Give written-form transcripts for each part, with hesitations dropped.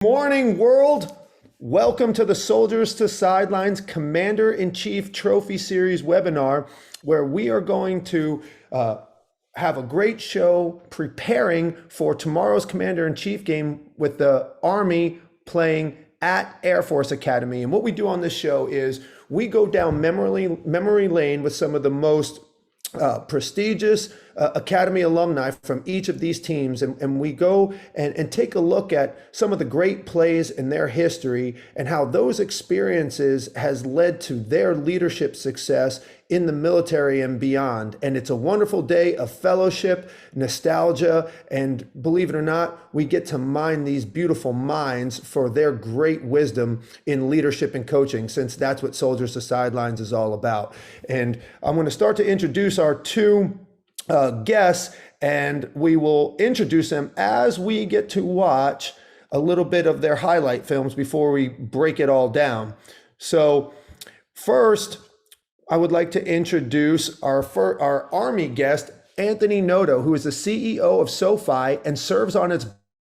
Morning, world. Welcome to the Soldiers to Sidelines Commander-in-Chief Trophy Series webinar, where we are going to have a great show preparing for tomorrow's Commander-in-Chief game with the Army playing at Air Force Academy. And what we do on this show is we go down memory lane with some of the most prestigious Academy alumni from each of these teams, and we go and take a look at some of the great plays in their history and how those experiences has led to their leadership success in the military and beyond. And it's a wonderful day of fellowship, nostalgia, and believe it or not, we get to mine these beautiful minds for their great wisdom in leadership and coaching, since that's what Soldiers to Sidelines is all about. And I'm going to start to introduce our two guests, and we will introduce them as we get to watch a little bit of their highlight films before we break it all down. So first, I would like to introduce our Army guest, Anthony Noto, who is the CEO of SoFi and serves on its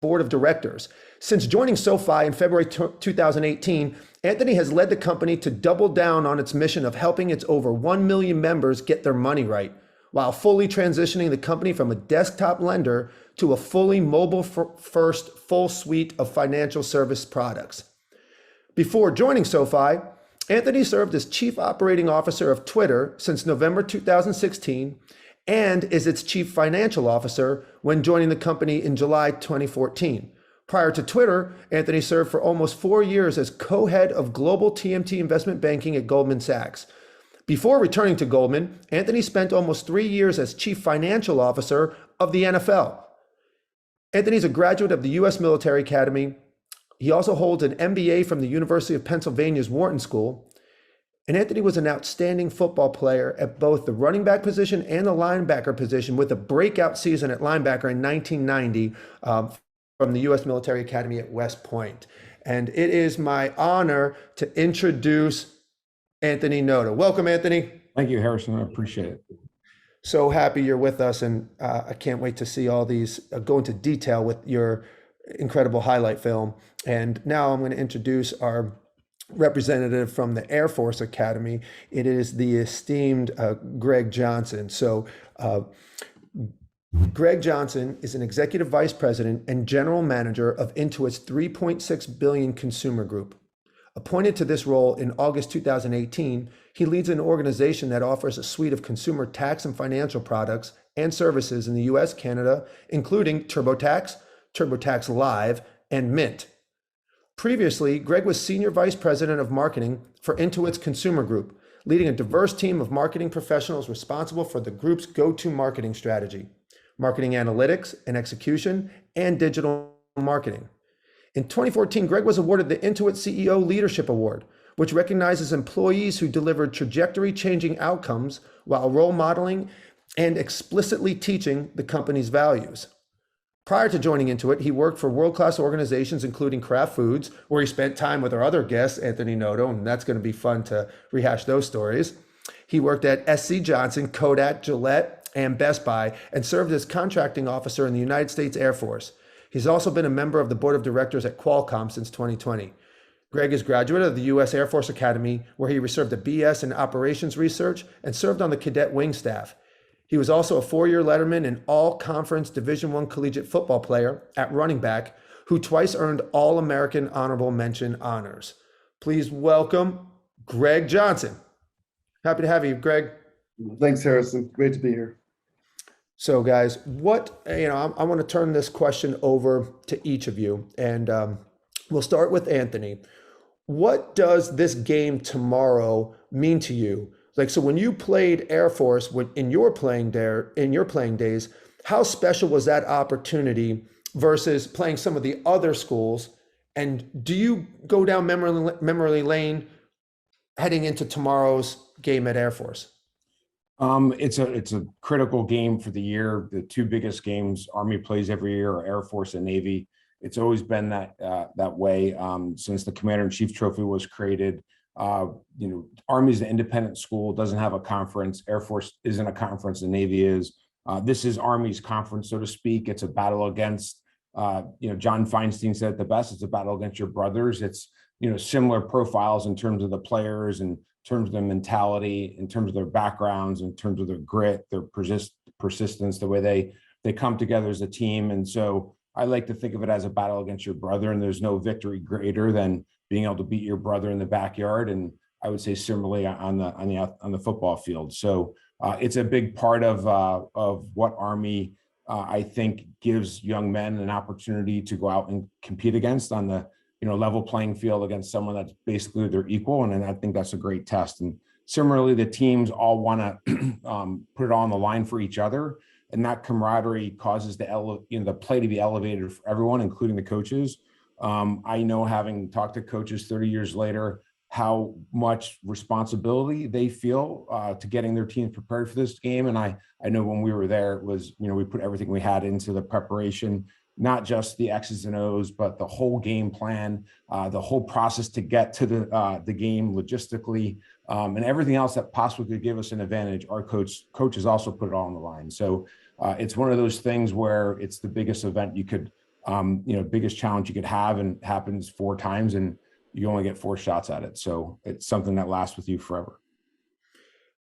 board of directors. Since joining SoFi in February 2018, Anthony has led the company to double down on its mission of helping its over 1 million members get their money right, while fully transitioning the company from a desktop lender to a fully mobile-first full suite of financial service products. Before joining SoFi, Anthony served as Chief Operating Officer of Twitter since November 2016 and is its Chief Financial Officer when joining the company in July 2014. Prior to Twitter, Anthony served for almost 4 years as co-head of Global TMT Investment Banking at Goldman Sachs. Before returning to Goldman, Anthony spent almost 3 years as Chief Financial Officer of the NFL. Anthony is a graduate of the U.S. Military Academy. He also holds an MBA from the University of Pennsylvania's Wharton School. And Anthony was an outstanding football player at both the running back position and the linebacker position, with a breakout season at linebacker in 1990 from the U.S. Military Academy at West Point. And it is my honor to introduce Anthony Noto. Welcome, Anthony. Thank you, Harrison. I appreciate it. So happy you're with us, and I can't wait to see all these, go into detail with your incredible highlight film. And now I'm going to introduce our representative from the Air Force Academy. It is the esteemed Greg Johnson. So Greg Johnson is an executive vice president and general manager of Intuit's $3.6 billion consumer group. Appointed to this role in August 2018, he leads an organization that offers a suite of consumer tax and financial products and services in the US, Canada, including TurboTax, TurboTax Live, and Mint. Previously, Greg was Senior Vice President of Marketing for Intuit's Consumer Group, leading a diverse team of marketing professionals responsible for the group's go-to marketing strategy, marketing analytics and execution, and digital marketing. In 2014, Greg was awarded the Intuit CEO Leadership Award, which recognizes employees who delivered trajectory-changing outcomes while role modeling and explicitly teaching the company's values. Prior to joining Intuit, he worked for world-class organizations including Kraft Foods, where he spent time with our other guest, Anthony Noto, and that's going to be fun to rehash those stories. He worked at SC Johnson, Kodak, Gillette, and Best Buy, and served as contracting officer in the United States Air Force. He's also been a member of the board of directors at Qualcomm since 2020. Greg is a graduate of the U.S. Air Force Academy, where he received a BS in operations research and served on the cadet wing staff. He was also a 4-year letterman and all-conference Division I collegiate football player at running back, who twice earned All-American Honorable Mention honors. Please welcome Greg Johnson. Happy to have you, Greg. Thanks, Harrison. Great to be here. So guys, I want to turn this question over to each of you, and we'll start with Anthony. What does this game tomorrow mean to you? Like, so when you played Air Force in your playing days, how special was that opportunity versus playing some of the other schools? And do you go down memory lane heading into tomorrow's game at Air Force? It's a critical game for the year. The two biggest games Army plays every year are Air Force and Navy. It's always been that way since the Commander-in-Chief Trophy was created. Army is an independent school, doesn't have a conference. Air Force isn't a conference, the Navy is. This is Army's conference, so to speak. It's a battle against John Feinstein said it the best. It's a battle against your brothers. It's, similar profiles in terms of the players, in terms of their mentality, in terms of their backgrounds, in terms of their grit, their persistence, the way they come together as a team. And so I like to think of it as a battle against your brother, and there's no victory greater than being able to beat your brother in the backyard. And I would say similarly on the football field. So it's a big part of what Army I think gives young men an opportunity to go out and compete against on the level playing field against someone that's basically their equal. And I think that's a great test. And similarly, the teams all want to put it all on the line for each other. And that camaraderie causes the play to be elevated for everyone, including the coaches. I know, having talked to coaches 30 years later, how much responsibility they feel to getting their teams prepared for this game. And I know when we were there, it was, we put everything we had into the preparation, not just the X's and O's, but the whole game plan, the whole process to get to the game logistically, and everything else that possibly could give us an advantage. Our coaches also put it all on the line. So it's one of those things where it's the biggest event you could, biggest challenge you could have, and it happens 4 times, and you only get 4 shots at it. So it's something that lasts with you forever.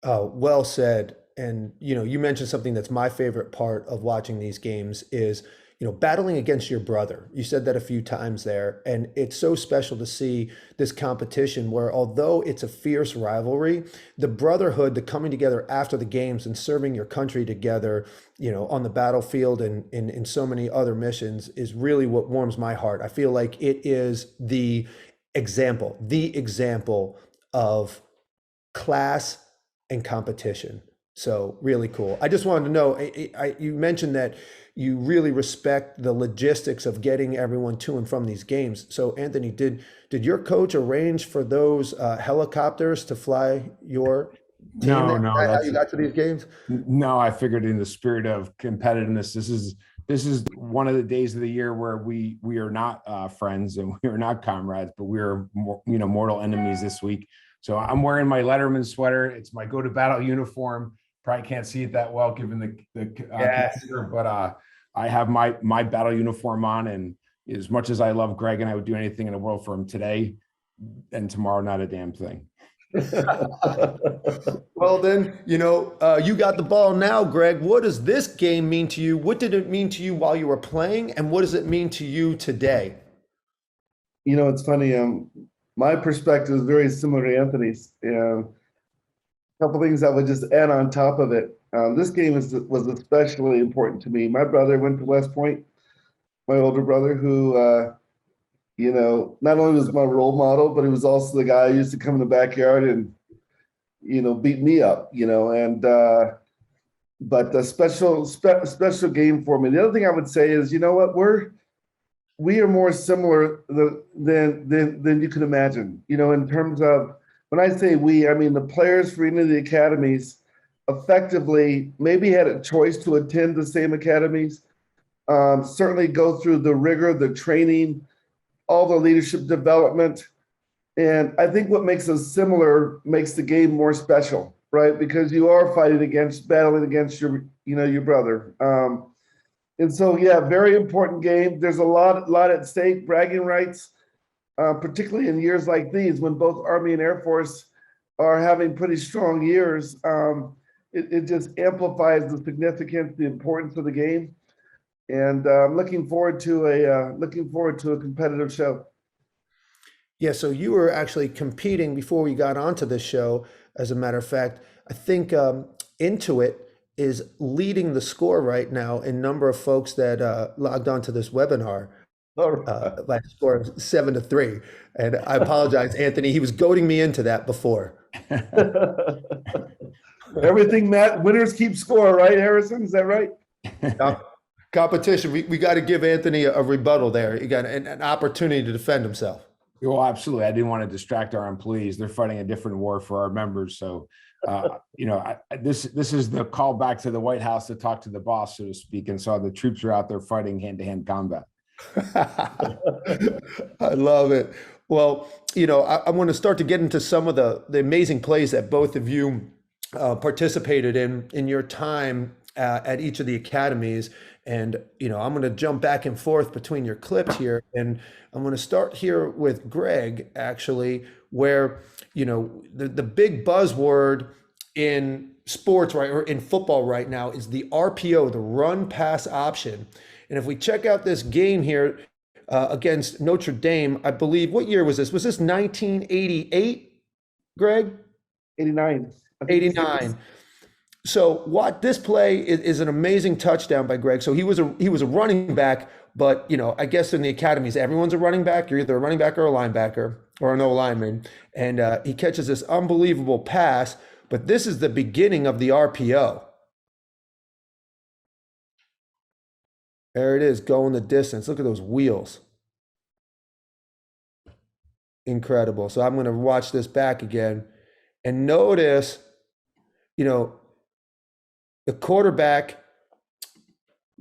Well said. And, you mentioned something that's my favorite part of watching these games is, battling against your brother. You said that a few times there. And it's so special to see this competition where, although it's a fierce rivalry, the brotherhood, the coming together after the games and serving your country together, on the battlefield and in so many other missions is really what warms my heart. I feel like it is the example of class and competition. So really cool. I just wanted to know, you mentioned that you really respect the logistics of getting everyone to and from these games. So Anthony, did your coach arrange for those helicopters to fly your team? No, How you got to these games? No, I figured in the spirit of competitiveness, this is one of the days of the year where we are not friends and we are not comrades, but we are mortal enemies this week. So I'm wearing my Letterman sweater. It's my go to battle uniform. Probably can't see it that well given the computer, but I have my battle uniform on, and as much as I love Greg and I would do anything in the world for him today and tomorrow, not a damn thing. Well, then, you got the ball now, Greg. What does this game mean to you? What did it mean to you while you were playing, and what does it mean to you today? It's funny. My perspective is very similar to Anthony's. A couple things I would just add on top of it. This game was especially important to me. My brother went to West Point, my older brother, who, not only was my role model, but he was also the guy who used to come in the backyard and, beat me up, but a special game for me. The other thing I would say is, we are more similar than you can imagine, in terms of, when I say we, I mean the players for any of the academies effectively maybe had a choice to attend the same academies, certainly go through the rigor, the training, all the leadership development. And I think what makes us similar makes the game more special, right? Because you are battling against your brother. And so, yeah, very important game. There's a lot at stake, bragging rights, particularly in years like these when both Army and Air Force are having pretty strong years. It just amplifies the significance, the importance of the game. And I'm looking forward to a competitive show. Yeah, so you were actually competing before we got onto this show. As a matter of fact, I think Intuit is leading the score right now in number of folks that logged onto this webinar. By a score of 7-3. And I apologize, Anthony. He was goading me into that before. Everything, Matt, winners keep score, right, Harrison? Is that right? Competition. We got to give Anthony a rebuttal there. You got an opportunity to defend himself. Well, absolutely. I didn't want to distract our employees. They're fighting a different war for our members. So, this is the call back to the White House to talk to the boss, so to speak. And so the troops are out there fighting hand-to-hand combat. I love it. Well, I want to start to get into some of the amazing plays that both of you participated in your time at each of the academies. And, I'm going to jump back and forth between your clips here. And I'm going to start here with Greg, actually, where, the big buzzword in sports, right, or in football right now is the RPO, the run pass option. And if we check out this game here against Notre Dame, I believe, what year was this? Was this 1988, Greg? 89. 89. So what this play is an amazing touchdown by Greg. So he was a running back, but I guess in the academies everyone's a running back. You're either a running back or a linebacker or an O lineman, and he catches this unbelievable pass. But this is the beginning of the RPO. There it is, going the distance. Look at those wheels. Incredible. So I'm going to watch this back again and notice, the quarterback,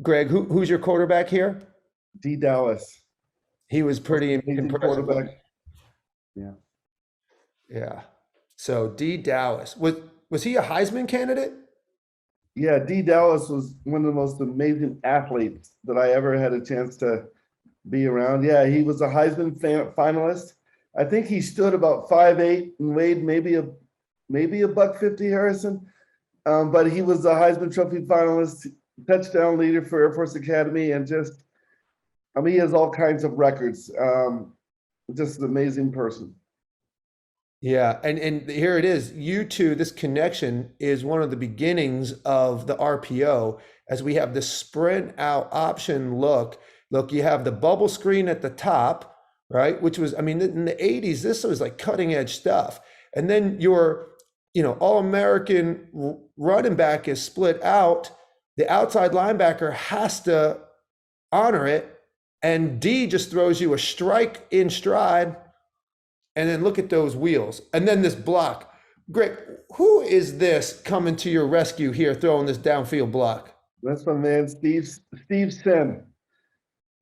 Greg, who's your quarterback here? D. Dallas. He was pretty Amazing impressive. quarterback. Yeah. Yeah. So D. Dallas. Was he a Heisman candidate? Yeah, D. Dallas was one of the most amazing athletes that I ever had a chance to be around. Yeah, he was a Heisman finalist. I think he stood about 5'8" and weighed maybe a $150, Harrison. But he was a Heisman Trophy finalist, touchdown leader for Air Force Academy, and he has all kinds of records. Just an amazing person. Yeah, and here it is. You two, this connection is one of the beginnings of the RPO as we have the sprint out option look. Look, you have the bubble screen at the top, right? Which was, in the 80s, this was like cutting edge stuff. And then your, All-American running back is split out. The outside linebacker has to honor it. And D just throws you a strike in stride. And then look at those wheels. And then this block. Greg, who is this coming to your rescue here, throwing this downfield block? That's my man, Steve Sen.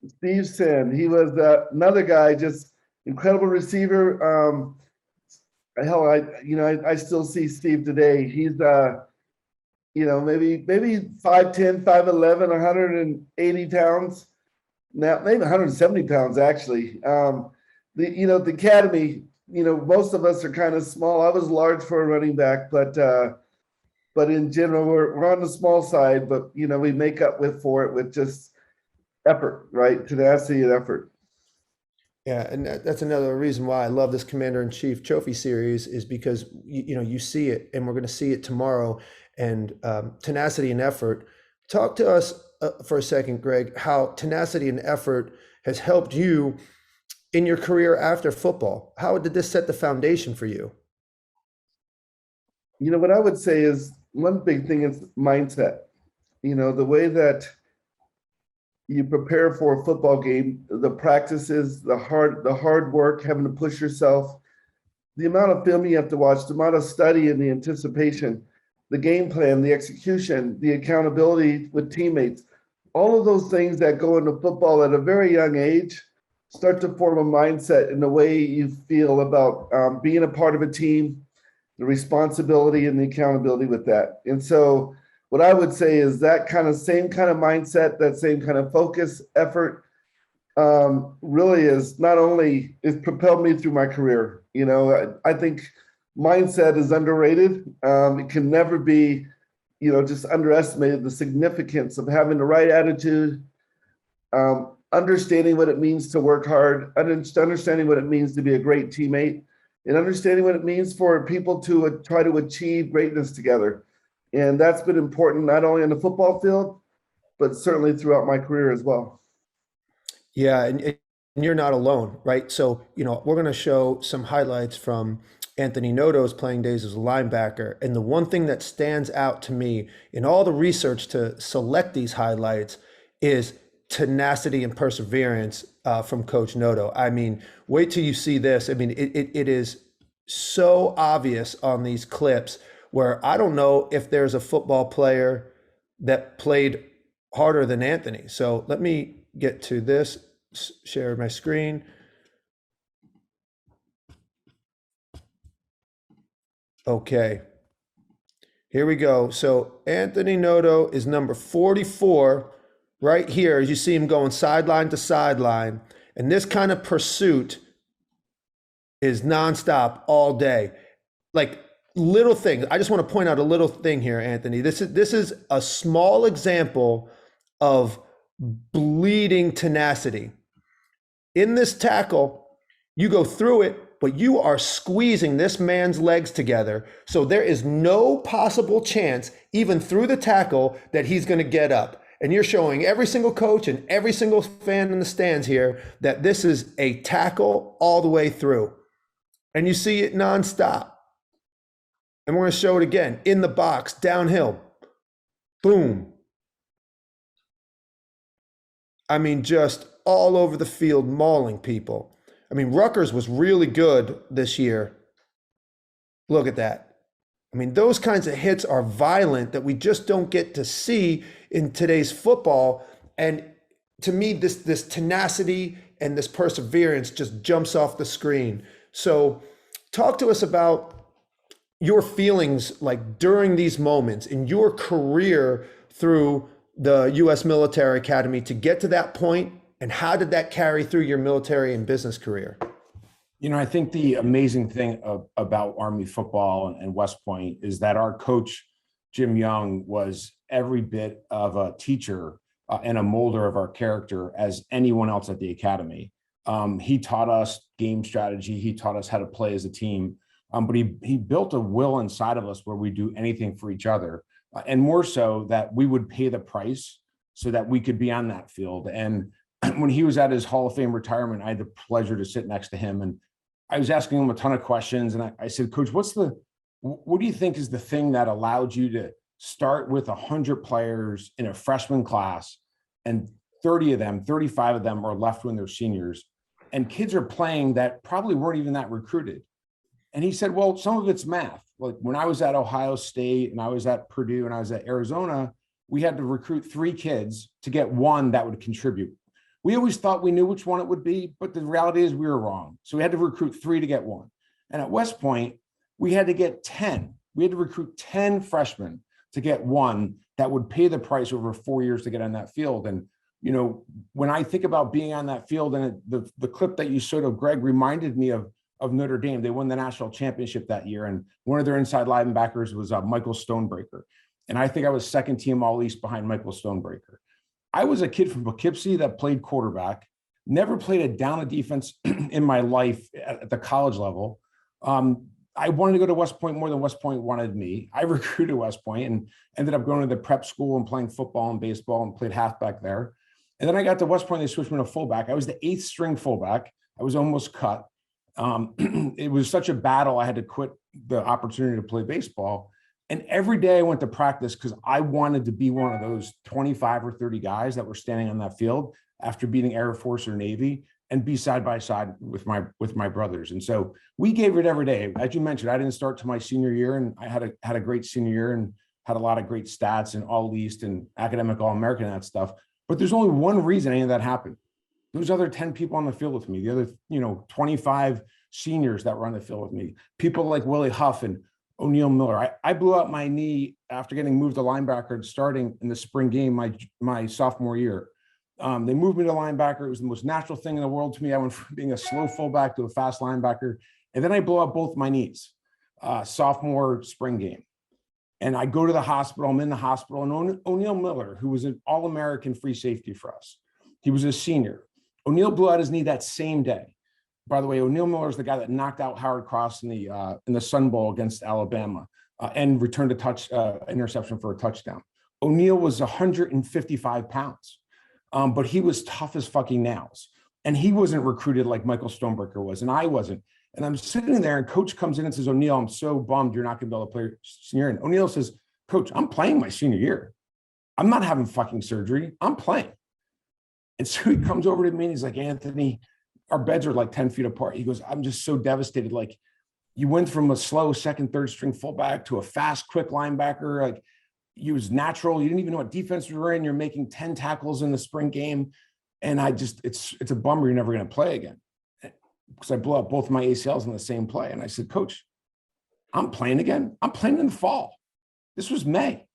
Steve Sen. He was another guy, just incredible receiver. Hell, I still see Steve today. He's maybe 5'10", 5'11", 180 pounds. Now maybe 170 pounds actually. The academy, most of us are kind of small. I was large for a running back, but in general, we're on the small side, but we make up for it with just effort, right? Tenacity and effort. Yeah, and that's another reason why I love this Commander-in-Chief Trophy Series is because you see it, and we're going to see it tomorrow. And tenacity and effort. Talk to us for a second, Greg, how tenacity and effort has helped you in your career after football. How did this set the foundation for you? What I would say is one big thing is mindset. The way that you prepare for a football game, the practices, the hard work, having to push yourself, the amount of film you have to watch, the amount of study and the anticipation, the game plan, the execution, the accountability with teammates, all of those things that go into football at a very young age start to form a mindset in the way you feel about being a part of a team, the responsibility and the accountability with that. And so what I would say is that same kind of mindset, that same kind of focus, effort, really is not only it's propelled me through my career. I think mindset is underrated. It can never be, just underestimated, the significance of having the right attitude, understanding what it means to work hard, understanding what it means to be a great teammate, and understanding what it means for people to try to achieve greatness together. And that's been important, not only on the football field, but certainly throughout my career as well. Yeah, and you're not alone, right? So, we're going to show some highlights from Anthony Noto's playing days as a linebacker. And the one thing that stands out to me in all the research to select these highlights is tenacity and perseverance from Coach Noto. Wait till you see this. It is so obvious on these clips where I don't know if there's a football player that played harder than Anthony. So let me get to this, share my screen. Okay. Here we go. So Anthony Noto is number 44 right here as you see him going sideline to sideline. And this kind of pursuit is nonstop all day. Like little things. I just want to point out a little thing here, Anthony. This is a small example of bleeding tenacity. In this tackle, you go through it, but you are squeezing this man's legs together. So there is no possible chance, even through the tackle, that he's going to get up. And you're showing every single coach and every single fan in the stands here that this is a tackle all the way through. And you see it nonstop. And we're going to show it again in the box, downhill. Boom. I mean, just all over the field, mauling people. I mean, Rutgers was really good this year. Look at that. I mean, those kinds of hits are violent that we just don't get to see in today's football. And to me, this tenacity and this perseverance just jumps off the screen. So talk to us about your feelings like during these moments in your career through the U.S. Military Academy to get to that point, and how did that carry through your military and business career? You know, I think the amazing thing about Army football and West Point is that our coach, Jim Young, was every bit of a teacher and a molder of our character as anyone else at the academy. He taught us game strategy. He taught us how to play as a team. But he built a will inside of us where we do anything for each other, and more so that we would pay the price so that we could be on that field. And when he was at his Hall of Fame retirement, I had the pleasure to sit next to him, and I was asking him a ton of questions. And I said, Coach, what do you think is the thing that allowed you to start with 100 players in a freshman class, and 35 of them are left when they're seniors, and kids are playing that probably weren't even that recruited? And he said, well, some of it's math. Like when I was at Ohio State and I was at Purdue and I was at Arizona, we had to recruit 3 kids to get one that would contribute. We always thought we knew which one it would be, but the reality is we were wrong. So we had to recruit 3 to get one. And at West Point, we had to get 10. We had to recruit 10 freshmen to get one that would pay the price over 4 years to get on that field. And, you know, when I think about being on that field, and the clip that you showed of Greg reminded me of Notre Dame. They won the national championship that year, and one of their inside linebackers was Michael Stonebreaker. And I think I was second team All East behind Michael Stonebreaker. I was a kid from Poughkeepsie that played quarterback, never played a down of defense in my life at the college level. I wanted to go to West Point more than West Point wanted me. I recruited West Point and ended up going to the prep school and playing football and baseball and played halfback there. And then I got to West Point, they switched me to fullback. I was the 8th string fullback. I was almost cut. It was such a battle. I had to quit the opportunity to play baseball. And every day I went to practice because I wanted to be one of those 25 or 30 guys that were standing on that field after beating Air Force or Navy and be side by side with my brothers. And so we gave it every day. As you mentioned, I didn't start to my senior year, and I had a great senior year and had a lot of great stats and All East and academic All-American and that stuff. But there's only one reason any of that happened. Those other 10 people on the field with me, the other, 25 seniors that were on the field with me, people like Willie Huff and O'Neal Miller. I blew out my knee after getting moved to linebacker and starting in the spring game my sophomore year. They moved me to linebacker. It was the most natural thing in the world to me. I went from being a slow fullback to a fast linebacker. And then I blew out both my knees, sophomore spring game. And I go to the hospital. I'm in the hospital. And O'Neal Miller, who was an All-American free safety for us, he was a senior. O'Neal blew out his knee that same day. By the way, O'Neal Miller is the guy that knocked out Howard Cross in the Sun Bowl against Alabama and returned a interception for a touchdown. O'Neal was 155 pounds, but he was tough as fucking nails. And he wasn't recruited like Michael Stonebreaker was, and I wasn't. And I'm sitting there, and coach comes in and says, O'Neal, I'm so bummed you're not going to be able to play your senior year. And O'Neal says, Coach, I'm playing my senior year. I'm not having fucking surgery. I'm playing. And so he comes over to me and he's like, Anthony, our beds are like 10 feet apart. He goes, I'm just so devastated. Like, you went from a slow second, third string fullback to a fast, quick linebacker. Like, you was natural. You didn't even know what defense you were in. You're making 10 tackles in the spring game. And it's a bummer you're never going to play again. Because I blew up both my ACLs in the same play. And I said, Coach, I'm playing again. I'm playing in the fall. This was May.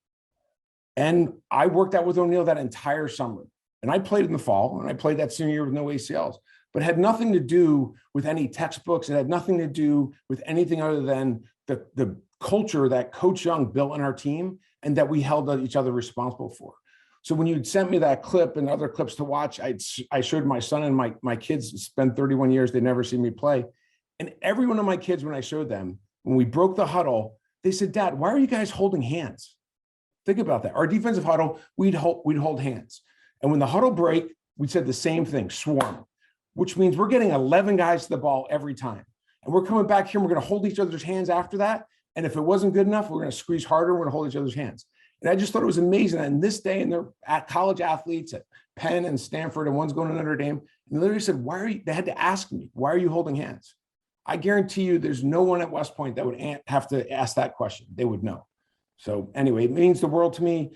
And I worked out with O'Neill that entire summer. And I played in the fall, and I played that senior year with no ACLs, but it had nothing to do with any textbooks. It had nothing to do with anything other than the culture that Coach Young built in our team and that we held each other responsible for. So when you'd sent me that clip and other clips to watch, I showed my son and my kids spent 31 years, they never seen me play. And every one of my kids, when I showed them, when we broke the huddle, they said, "Dad, why are you guys holding hands?" Think about that. Our defensive huddle, we'd hold hands. And when the huddle break, we said the same thing, swarm, which means we're getting 11 guys to the ball every time. And we're coming back here and we're going to hold each other's hands after that. And if it wasn't good enough, we're going to squeeze harder. We're going to hold each other's hands. And I just thought it was amazing. And this day, and they're at college athletes at Penn and Stanford, and one's going to Notre Dame. And they literally said, they had to ask me, "Why are you holding hands?" I guarantee you there's no one at West Point that would have to ask that question. They would know. So anyway, it means the world to me.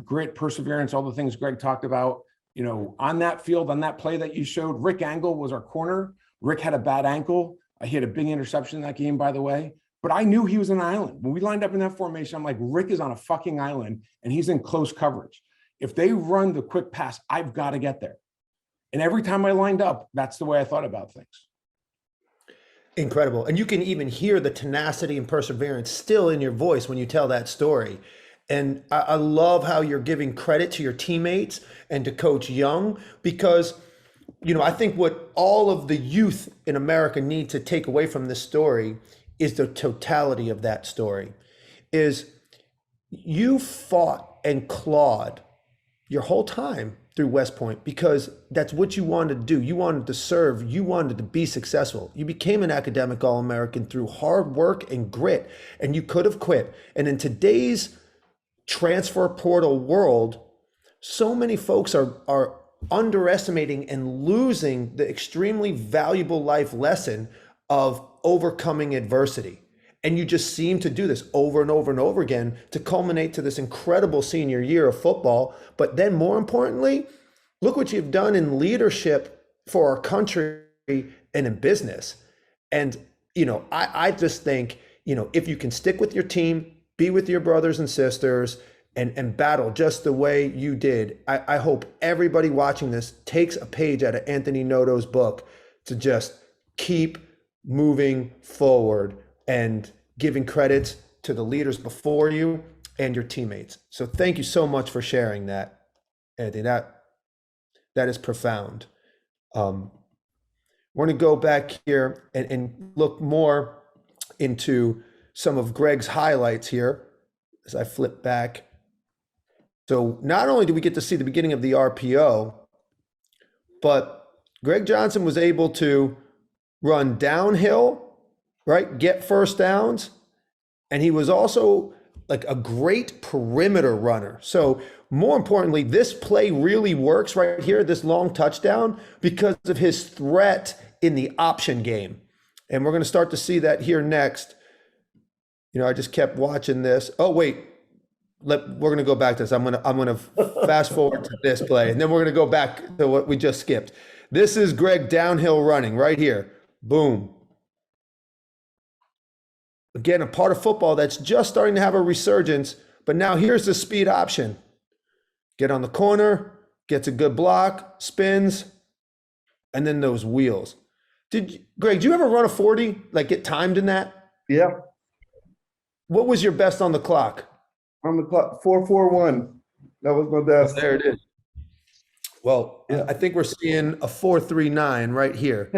Grit, perseverance, all the things Greg talked about. On that field, on that play that you showed, Rick Angle was our corner. Rick had a bad ankle. He had a big interception in that game, by the way. But I knew he was on an island. When we lined up in that formation, I'm like, Rick is on a fucking island and he's in close coverage. If they run the quick pass, I've got to get there. And every time I lined up, that's the way I thought about things. Incredible. And you can even hear the tenacity and perseverance still in your voice when you tell that story. And I love how you're giving credit to your teammates and to Coach Young, because, I think what all of the youth in America need to take away from this story is the totality of that story. Is you fought and clawed your whole time through West Point because that's what you wanted to do. You wanted to serve. You wanted to be successful. You became an academic All-American through hard work and grit, and you could have quit. And in today's transfer portal world, so many folks are underestimating and losing the extremely valuable life lesson of overcoming adversity. And you just seem to do this over and over and over again to culminate to this incredible senior year of football. But then more importantly, look what you've done in leadership for our country and in business. And, I just think, if you can stick with your team, be with your brothers and sisters, and battle just the way you did, I hope everybody watching this takes a page out of Anthony Noto's book to just keep moving forward and giving credits to the leaders before you and your teammates. So thank you so much for sharing that, Anthony. That is profound. We're going to go back here and look more into some of Greg's highlights here as I flip back. So not only do we get to see the beginning of the RPO, but Greg Johnson was able to run downhill, right? Get first downs. And he was also like a great perimeter runner. So more importantly, this play really works right here, this long touchdown, because of his threat in the option game. And we're going to start to see that here next. I just kept watching this. Oh, wait, we're going to go back to this. I'm going to fast forward to this play, and then we're going to go back to what we just skipped. This is Greg downhill running right here. Boom. Again, a part of football that's just starting to have a resurgence, but now here's the speed option. Get on the corner, gets a good block, spins, and then those wheels. Greg, did you ever run a 40, like get timed in that? Yeah. What was your best on the clock? On the clock, 4:41. That was my best. There it is. Well, yeah. I think we're seeing a 4:39 right here.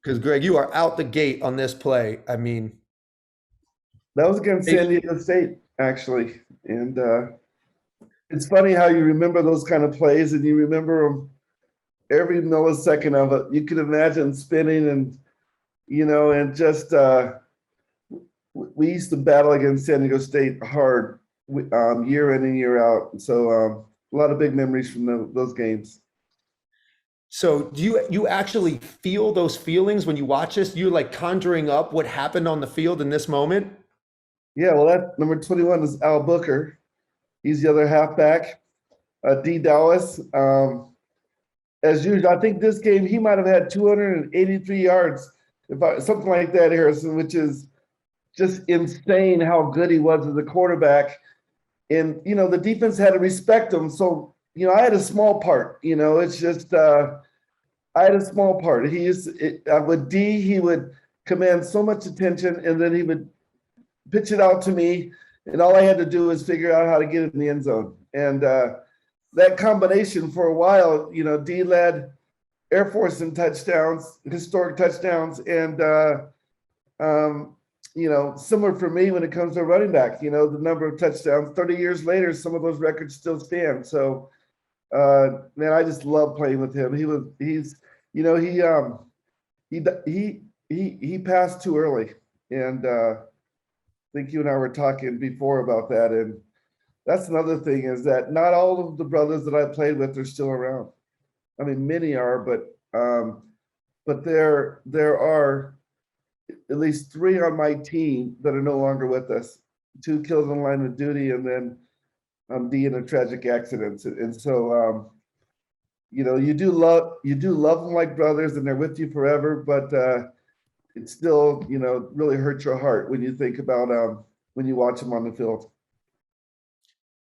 Because Greg, you are out the gate on this play. I mean, that was against San Diego State, actually. And it's funny how you remember those kind of plays, and you remember them every millisecond of it. You can imagine spinning and, and just we used to battle against San Diego State hard year in and year out. So a lot of big memories from those games. So do you actually feel those feelings when you watch this? You're like conjuring up what happened on the field in this moment? Yeah, well, that number 21 is Al Booker. He's the other halfback. D. Dallas. As usual, I think this game he might have had 283 yards, something like that, Harrison, which is just insane how good he was as a quarterback. And, the defense had to respect him. So, I had a small part, it's just, I had a small part. With D, he would command so much attention, and then he would pitch it out to me, and all I had to do was figure out how to get it in the end zone. And that combination for a while, D led Air Force in touchdowns, historic touchdowns, and similar for me when it comes to running back. The number of touchdowns. 30 years later, some of those records still stand. So, man, I just love playing with him. He passed too early, and I think you and I were talking before about that. And that's another thing, is that not all of the brothers that I played with are still around. I mean, many are, but there are at least 3 on my team that are no longer with us. 2 killed in the line of duty, and then D in a tragic accident. And so, you do love them like brothers, and they're with you forever. But it still, really hurts your heart when you think about when you watch them on the field.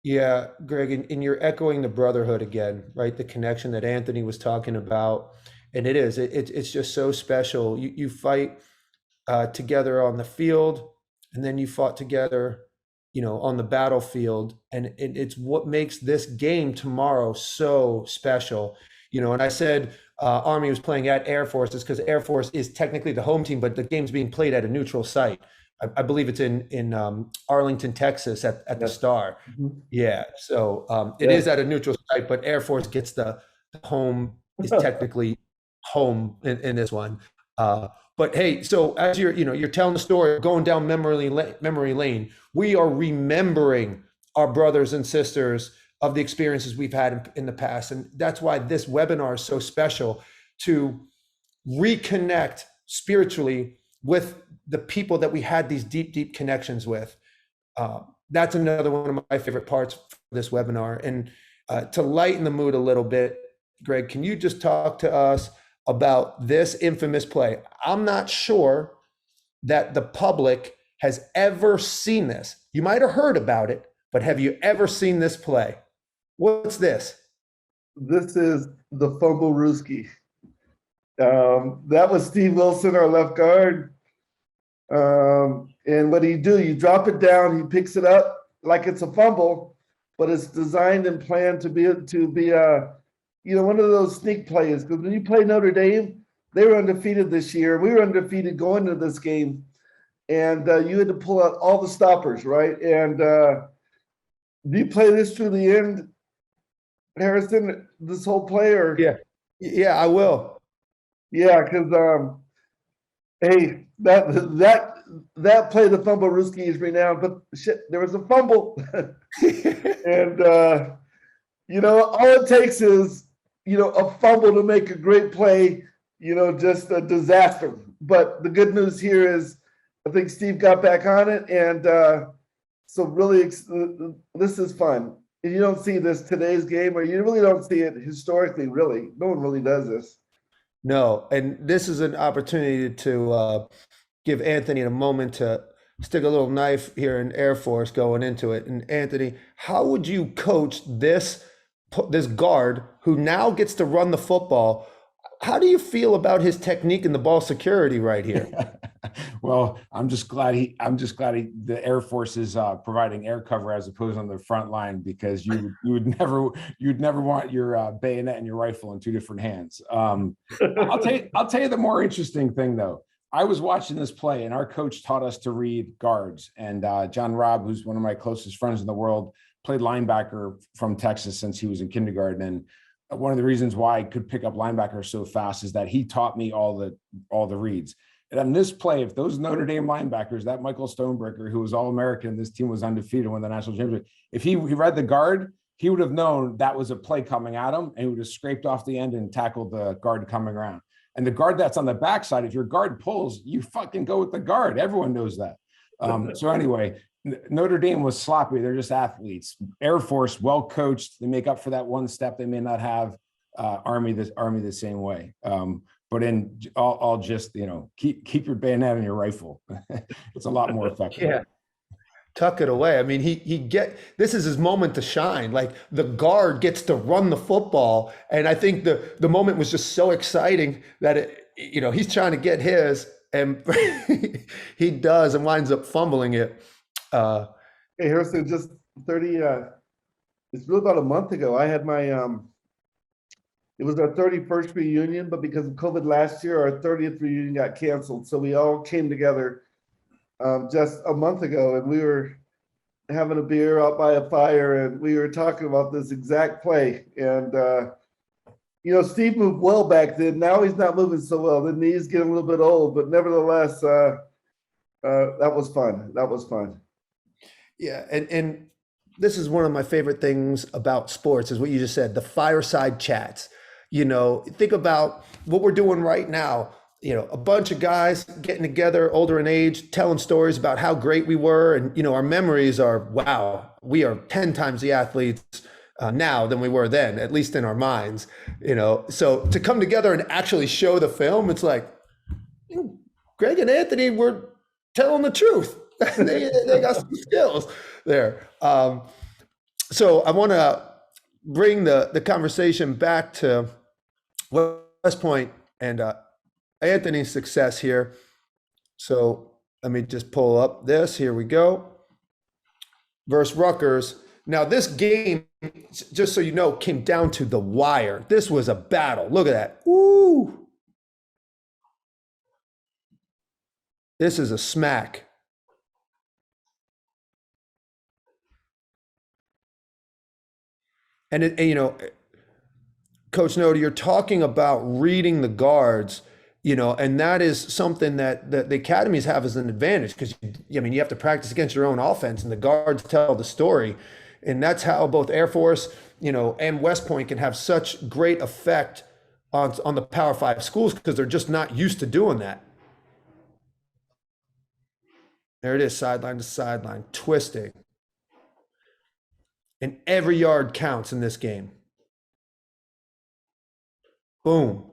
Yeah, Greg, and you're echoing the brotherhood again, right? The connection that Anthony was talking about, and it's just so special. You fight together on the field, and then you fought together, on the battlefield, and it's what makes this game tomorrow so special. And I said Army was playing at Air Force is because Air Force is technically the home team, but the game's being played at a neutral site. I believe it's in Arlington, Texas, at the Star. Mhm. Yeah, so it is at a neutral site, but Air Force gets the home is technically home in this one. But hey, so as you're telling the story, going down memory lane, we are remembering our brothers and sisters of the experiences we've had in the past, and that's why this webinar is so special, to reconnect spiritually with the people that we had these deep connections with. That's another one of my favorite parts of this webinar. And to lighten the mood a little bit, Greg, can you just talk to us about this infamous play? I'm not sure that the public has ever seen this. You might have heard about it, but have you ever seen this play? What's this? This is the fumble Rooski. That was Steve Wilson, our left guard. And what you do, you drop it down, he picks it up like it's a fumble, but it's designed and planned to be one of those sneak plays. Because when you play Notre Dame, they were undefeated this year. We were undefeated going into this game, and you had to pull out all the stoppers, right? And do you play this through the end, Harrison? This whole play, or yeah, I will. Yeah, because hey, that play, the fumble Rooski, is renowned, but shit, there was a fumble, and all it takes is a fumble to make a great play, just a disaster. But the good news here is, I think Steve got back on it, and so really, this is fun. And you don't see this today's game, or you really don't see it historically. Really, no one really does this. No, and this is an opportunity to give Anthony a moment to stick a little knife here in Air Force going into it. And Anthony, how would you coach this guard who now gets to run the football? How do you feel about his technique and the ball security right here? Well, I'm just glad the Air Force is providing air cover as opposed on the front line, because you'd never want your bayonet and your rifle in 2 different hands. I'll tell you the more interesting thing though. I was watching this play, and our coach taught us to read guards. And John Robb, who's one of my closest friends in the world, played linebacker from Texas since he was in kindergarten. And one of the reasons why I could pick up linebacker so fast is that he taught me all the reads. And on this play, if those Notre Dame linebackers, that Michael Stonebreaker, who was All-American, this team was undefeated, won the national championship, if he read the guard, he would have known that was a play coming at him, and he would have scraped off the end and tackled the guard coming around. And the guard that's on the backside, if your guard pulls, you fucking go with the guard. Everyone knows that. So anyway, Notre Dame was sloppy. They're just athletes. Air Force, well coached. They make up for that one step they may not have. Army the same way. but in all just, keep your bayonet and your rifle. It's a lot more effective. Yeah. Tuck it away. I mean, this is his moment to shine. Like the guard gets to run the football, and I think the moment was just so exciting that he's trying to get his, and he does, and winds up fumbling it. Hey, Harrison, just 30. It's really about a month ago. I had my it was our 31st reunion, but because of COVID last year, our 30th reunion got canceled. So we all came together just a month ago, and we were having a beer out by a fire, and we were talking about this exact play. And Steve moved well back then. Now he's not moving so well. The knees getting a little bit old, but nevertheless, that was fun. That was fun. Yeah, and this is one of my favorite things about sports is what you just said, the fireside chats. Think about what we're doing right now. A bunch of guys getting together, older in age, telling stories about how great we were. And, our memories are, wow, we are 10 times the athletes now than we were then, at least in our minds. So to come together and actually show the film, it's like, Greg and Anthony were telling the truth. they got some skills there. So I want to bring the conversation back to West Point and Anthony's success here. So let me just pull up this. Here we go. Versus Rutgers. Now this game, just so you know, came down to the wire. This was a battle. Look at that. Woo! This is a smack. And Coach Noto, you're talking about reading the guards, and that is something that the academies have as an advantage because, you have to practice against your own offense, and the guards tell the story. And that's how both Air Force, and West Point can have such great effect on the Power 5 schools because they're just not used to doing that. There it is, sideline to sideline, twisting. And every yard counts in this game. Boom.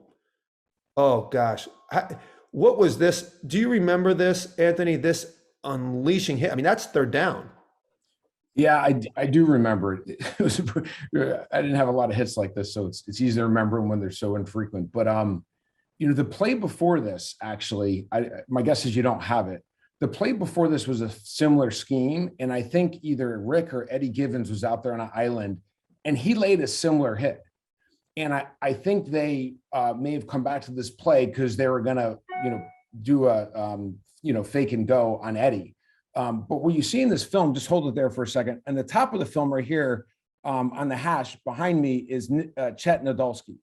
Oh, gosh. What was this? Do you remember this, Anthony? This unleashing hit? That's third down. Yeah, I do remember it. I didn't have a lot of hits like this, so it's easy to remember when they're so infrequent. But the play before this, actually, my guess is you don't have it. The play before this was a similar scheme, and I think either Rick or Eddie Givens was out there on an island, and he laid a similar hit. And I think they may have come back to this play because they were going to, do a, fake and go on Eddie. But what you see in this film, just hold it there for a second. And the top of the film right here on the hash behind me is Chet Nadolski.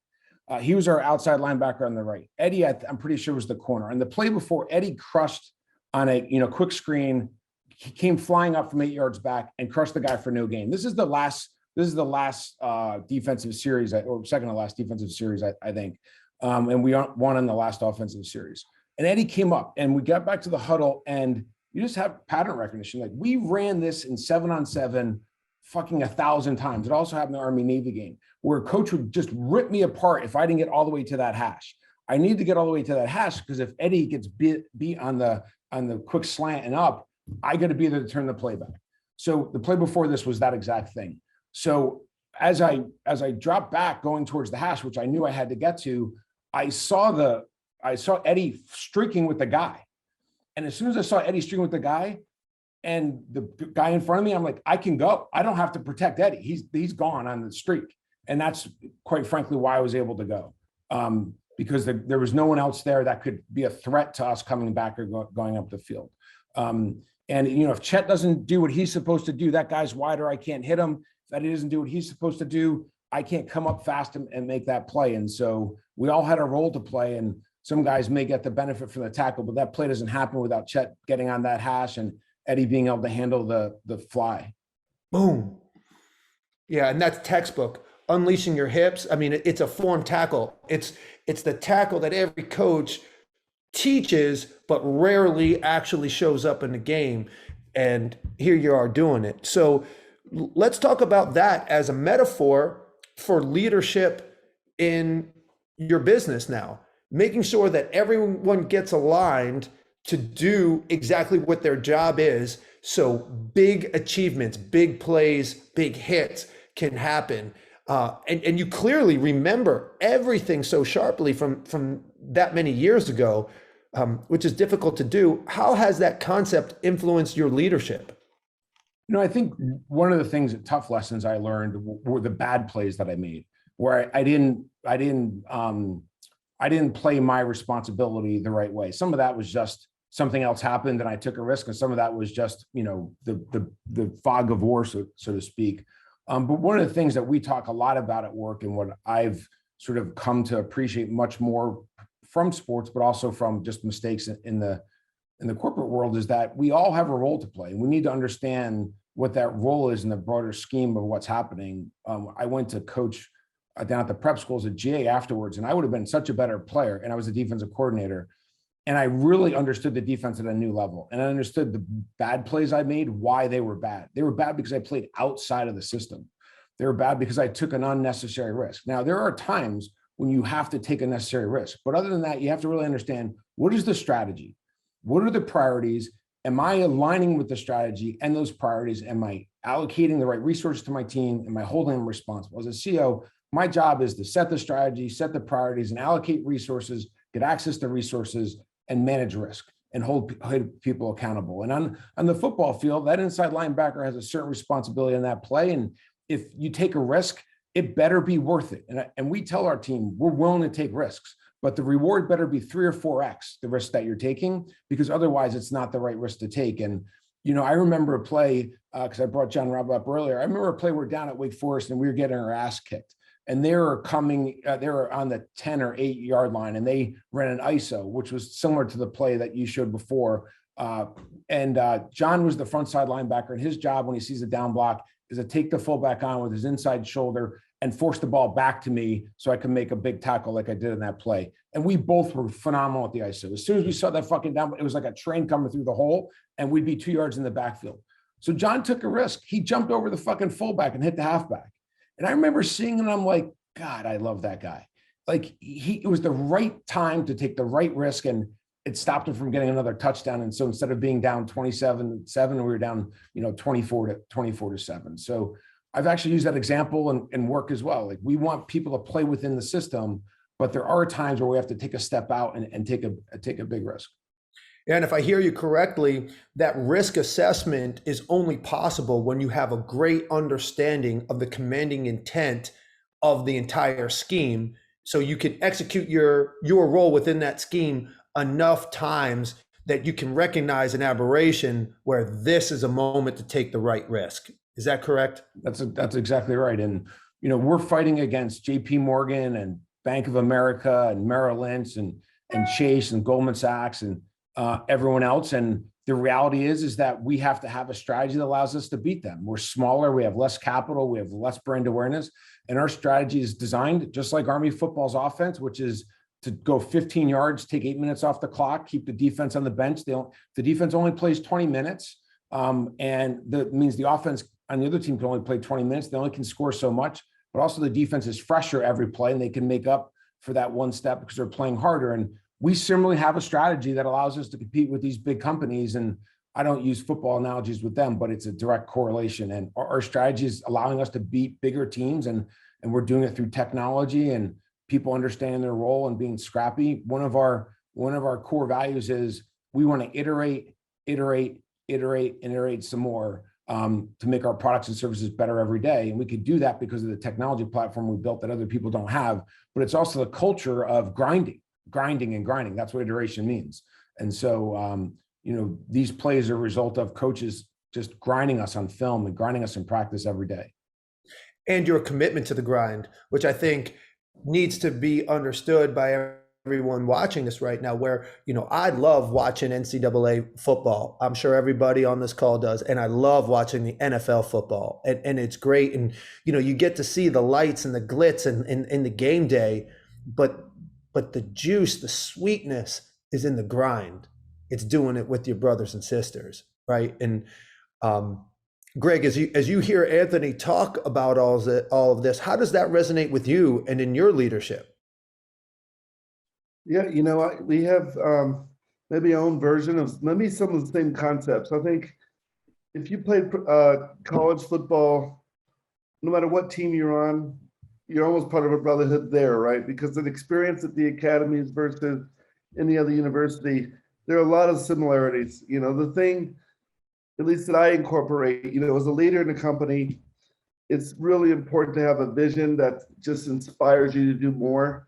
He was our outside linebacker on the right. Eddie, I'm pretty sure, was the corner. And the play before, Eddie crushed on a quick screen. He came flying up from 8 yards back and crushed the guy for no gain. This is the last defensive series, or second to last defensive series, I think. And we won in the last offensive series. And Eddie came up, and we got back to the huddle, and you just have pattern recognition. Like, we ran this in 7-on-7 fucking 1,000 times. It also happened in the Army-Navy game where coach would just rip me apart if I didn't get all the way to that hash. I need to get all the way to that hash because if Eddie gets beat on the quick slant and up, I got to be there to turn the play back. So the play before this was that exact thing. So as I dropped back going towards the hash, which I knew I had to get to, I saw Eddie streaking with the guy. And as soon as I saw Eddie streaking with the guy and the guy in front of me, I'm like, I can go. I don't have to protect Eddie. He's gone on the streak. And that's quite frankly why I was able to go. Because there was no one else there that could be a threat to us coming back or going up the field. And if Chet doesn't do what he's supposed to do, that guy's wider, I can't hit him. If Eddie doesn't do what he's supposed to do, I can't come up fast and make that play. And so we all had a role to play, and some guys may get the benefit from the tackle, but that play doesn't happen without Chet getting on that hash and Eddie being able to handle the fly. Boom. Yeah, and that's textbook. Unleashing your hips. It's a form tackle. It's the tackle that every coach teaches, but rarely actually shows up in the game. And here you are doing it. So let's talk about that as a metaphor for leadership in your business now. making sure that everyone gets aligned to do exactly what their job is. So big achievements, big plays, big hits can happen. And you clearly remember everything so sharply from that many years ago, which is difficult to do. How has that concept influenced your leadership? I think one of the things, tough lessons I learned were the bad plays that I made, where I didn't play my responsibility the right way. Some of that was just something else happened and I took a risk, and some of that was just the fog of war, so to speak. But one of the things that we talk a lot about at work, and what I've sort of come to appreciate much more from sports, but also from just mistakes in the corporate world, is that we all have a role to play. And we need to understand what that role is in the broader scheme of what's happening. I went to coach down at the prep schools at GA afterwards, and I would have been such a better player. And I was a defensive coordinator. And I really understood the defense at a new level. And I understood the bad plays I made, why they were bad. They were bad because I played outside of the system. They were bad because I took an unnecessary risk. Now, there are times when you have to take a necessary risk. But other than that, you have to really understand, what is the strategy? What are the priorities? Am I aligning with the strategy and those priorities? Am I allocating the right resources to my team? Am I holding them responsible? As a CEO, my job is to set the strategy, set the priorities, and allocate resources, get access to resources, and manage risk and hold people accountable. And on the football field, that inside linebacker has a certain responsibility in that play. And if you take a risk, it better be worth it. And we tell our team, we're willing to take risks, but the reward better be 3 or 4x the risk that you're taking, because otherwise it's not the right risk to take. And, I remember a play, because I brought John Robb up earlier. I remember a play, we're down at Wake Forest and we were getting our ass kicked. And they were on the 10 or 8 yard line, and they ran an ISO, which was similar to the play that you showed before. John was the front side linebacker, and his job when he sees a down block is to take the fullback on with his inside shoulder and force the ball back to me so I can make a big tackle like I did in that play. And we both were phenomenal at the ISO. As soon as we saw that fucking down, it was like a train coming through the hole, and we'd be 2 yards in the backfield. So John took a risk. He jumped over the fucking fullback and hit the halfback. And I remember seeing him, and I'm like, God, I love that guy. Like, it was the right time to take the right risk, and it stopped him from getting another touchdown. And so instead of being down 27-7, we were down, 24-7. So I've actually used that example in work as well. Like, we want people to play within the system, but there are times where we have to take a step out and take a big risk. And if I hear you correctly, that risk assessment is only possible when you have a great understanding of the commanding intent of the entire scheme, so you can execute your role within that scheme enough times that you can recognize an aberration where this is a moment to take the right risk. Is that correct? That's exactly right. And we're fighting against JP Morgan and Bank of America and Merrill Lynch and Chase and Goldman Sachs and everyone else. And the reality is that we have to have a strategy that allows us to beat them. We're smaller, we have less capital, we have less brand awareness, and our strategy is designed just like Army football's offense, which is to go 15 yards, take 8 minutes off the clock, keep the defense on the bench. The defense only plays 20 minutes, and that means the offense on the other team can only play 20 minutes. They only can score so much, but also the defense is fresher every play, and they can make up for that one step because they're playing harder. And we similarly have a strategy that allows us to compete with these big companies. And I don't use football analogies with them, but it's a direct correlation. And our strategy is allowing us to beat bigger teams, and we're doing it through technology and people understanding their role and being scrappy. One of our core values is we want to iterate some more to make our products and services better every day. And we could do that because of the technology platform we built that other people don't have. But it's also the culture of grinding. That's what iteration means. And so, these plays are a result of coaches just grinding us on film and grinding us in practice every day. And your commitment to the grind, which I think needs to be understood by everyone watching this right now, where, I love watching NCAA football. I'm sure everybody on this call does. And I love watching the NFL football, and it's great. And, you get to see the lights and the glitz and in the game day, but the juice, the sweetness is in the grind. It's doing it with your brothers and sisters, right? And Greg, as you hear Anthony talk about all of this, how does that resonate with you and in your leadership? Yeah, we have maybe our own version of maybe some of the same concepts. I think if you played college football, no matter what team you're on, you're almost part of a brotherhood there, right? Because the experience at the academies versus any other university, there are a lot of similarities. The thing, at least that I incorporate, as a leader in a company, it's really important to have a vision that just inspires you to do more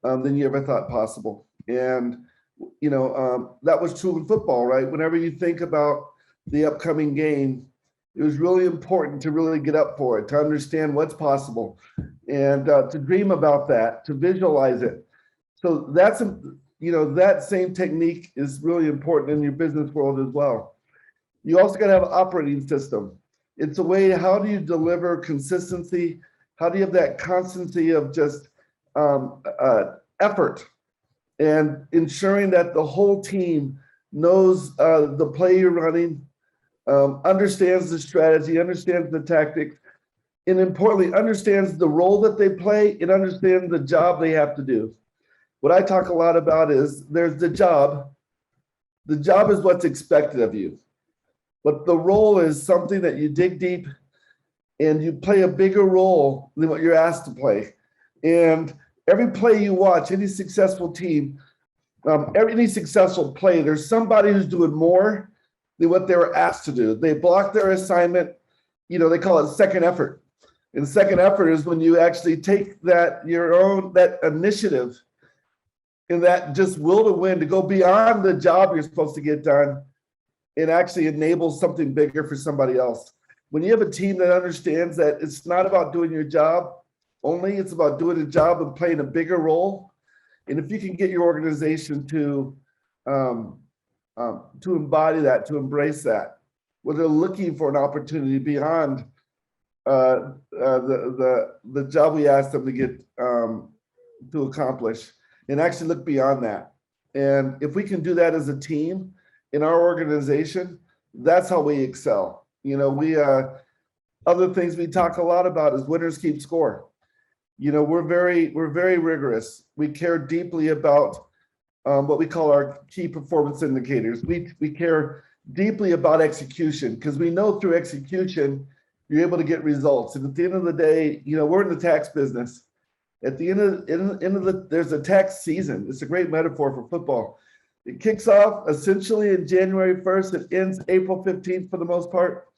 than you ever thought possible. And that was true in football, right? Whenever you think about the upcoming game, it was really important to really get up for it, to understand what's possible, and to dream about that, to visualize it. So that same technique is really important in your business world as well. You also got to have an operating system. It's a way, how do you deliver consistency? How do you have that constancy of just effort and ensuring that the whole team knows the play you're running, understands the strategy, understands the tactics, and importantly, understands the role that they play and understands the job they have to do. What I talk a lot about is there's the job. The job is what's expected of you, but the role is something that you dig deep and you play a bigger role than what you're asked to play. And every play you watch, any successful team, any successful play, there's somebody who's doing more than what they were asked to do. They block their assignment. They call it second effort. And second effort is when you actually take that initiative and that just will to win to go beyond the job you're supposed to get done and actually enable something bigger for somebody else. When you have a team that understands that it's not about doing your job only, it's about doing a job and playing a bigger role. And if you can get your organization to embody that, to embrace that, where they're looking for an opportunity beyond the job we asked them to get to accomplish, and actually look beyond that. And if we can do that as a team in our organization, that's how we excel. We other things we talk a lot about is winners keep score. We're very rigorous. We care deeply about what we call our key performance indicators. We care deeply about execution because we know through execution you're able to get results. And at the end of the day, we're in the tax business. At the end of there's a tax season. It's a great metaphor for football. It kicks off essentially in January 1st. It ends April 15th for the most part.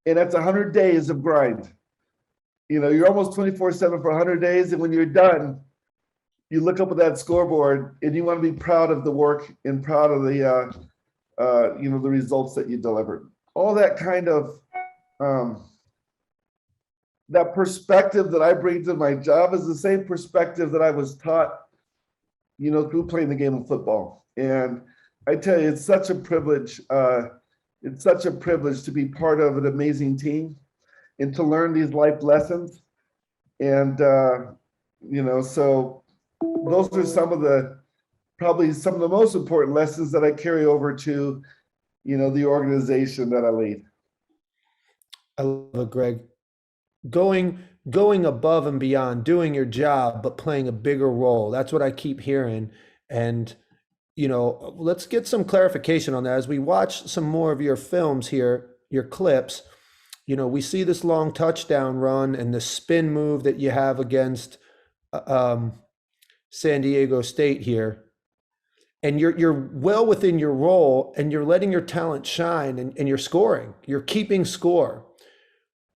And that's 100 days of grind. You're almost 24/7 for 100 days. And when you're done, you look up at that scoreboard and you want to be proud of the work and proud of the results that you delivered. All that kind of that perspective that I bring to my job is the same perspective that I was taught, through playing the game of football. And I tell you, it's such a privilege. It's such a privilege to be part of an amazing team and to learn these life lessons. And, so those are probably some of the most important lessons that I carry over to, the organization that I lead. I love it, Greg. Going above and beyond, doing your job, but playing a bigger role. That's what I keep hearing. And, let's get some clarification on that. As we watch some more of your films here, your clips, we see this long touchdown run and the spin move that you have against San Diego State here. And you're well within your role and you're letting your talent shine and you're scoring. You're keeping score.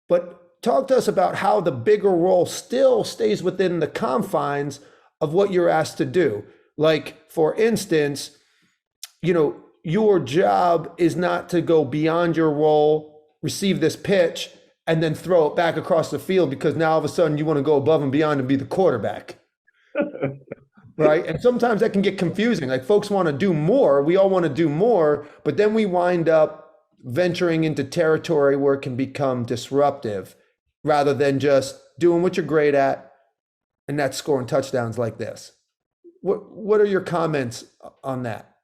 But talk to us about how the bigger role still stays within the confines of what you're asked to do. Like, for instance, your job is not to go beyond your role, receive this pitch, and then throw it back across the field because now all of a sudden you want to go above and beyond and be the quarterback. Right? And sometimes that can get confusing. Like, folks want to do more. We all want to do more, but then we wind up venturing into territory where it can become disruptive rather than just doing what you're great at and that's scoring touchdowns like this. What are your comments on that?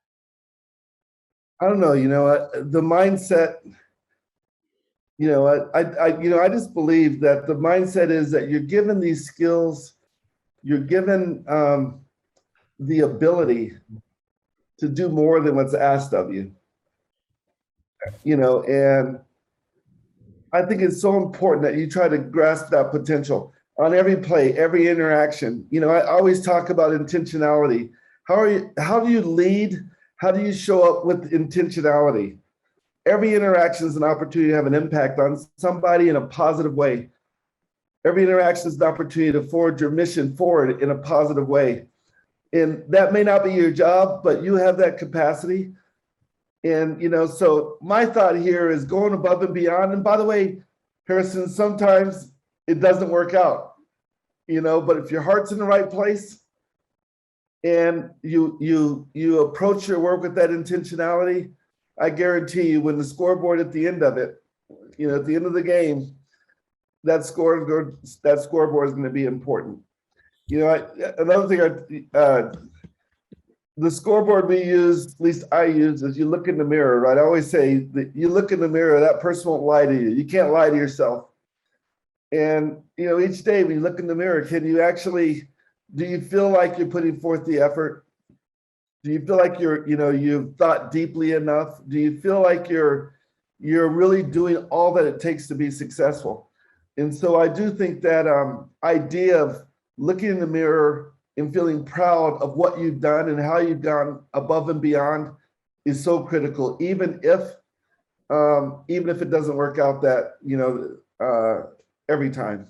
I don't know, the mindset, I just believe that the mindset is that you're given these skills, you're given the ability to do more than what's asked of you. And I think it's so important that you try to grasp that potential on every play, every interaction. I always talk about intentionality. How do you lead? How do you show up with intentionality? Every interaction is an opportunity to have an impact on somebody in a positive way. Every interaction is an opportunity to forward your mission forward in a positive way. And that may not be your job, but you have that capacity. And, so my thought here is going above and beyond. And by the way, Harrison, sometimes it doesn't work out, but if your heart's in the right place and you approach your work with that intentionality, I guarantee you when the scoreboard at the end of it, at the end of the game, that scoreboard is going to be important. Another thing, the scoreboard we use, at least I use, is you look in the mirror, right? I always say that you look in the mirror, that person won't lie to you. You can't lie to yourself. And, each day when you look in the mirror, do you feel like you're putting forth the effort? Do you feel like you've thought deeply enough? Do you feel like you're really doing all that it takes to be successful? And so I do think that idea of looking in the mirror and feeling proud of what you've done and how you've gone above and beyond is so critical, even if it doesn't work out that, every time.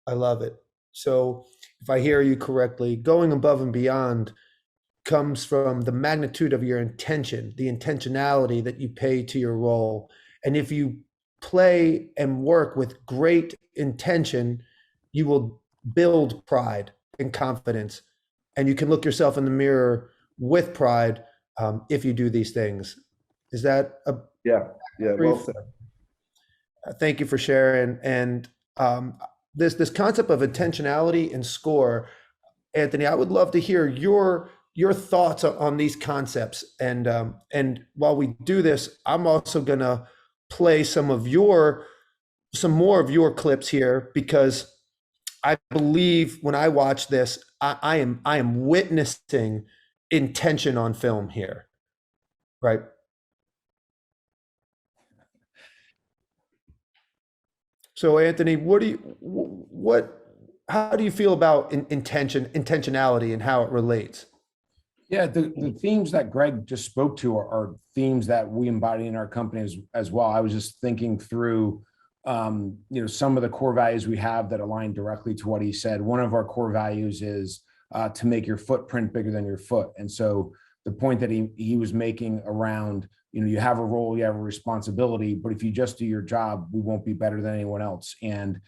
I love it. So if I hear you correctly, going above and beyond comes from the magnitude of your intention, the intentionality that you pay to your role. And if you play and work with great intention, you will build pride and confidence. And you can look yourself in the mirror with pride if you do these things. Is that a Yeah, well said. Thank you for sharing. And this concept of intentionality and score, Anthony, I would love to hear your thoughts on these concepts. And while we do this, I'm also gonna play some more of your clips here, because I believe when I watch this, I am witnessing intention on film here, right? So Anthony, how do you feel about intentionality and how it relates? Yeah, the themes that Greg just spoke to are themes that we embody in our company as well. I was just thinking through, some of the core values we have that align directly to what he said. One of our core values is to make your footprint bigger than your foot. And so the point that he was making around, you have a role, you have a responsibility, but if you just do your job, we won't be better than anyone else. And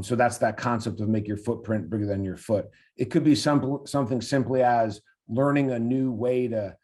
so that's that concept of make your footprint bigger than your foot. It could be something simply as learning a new way to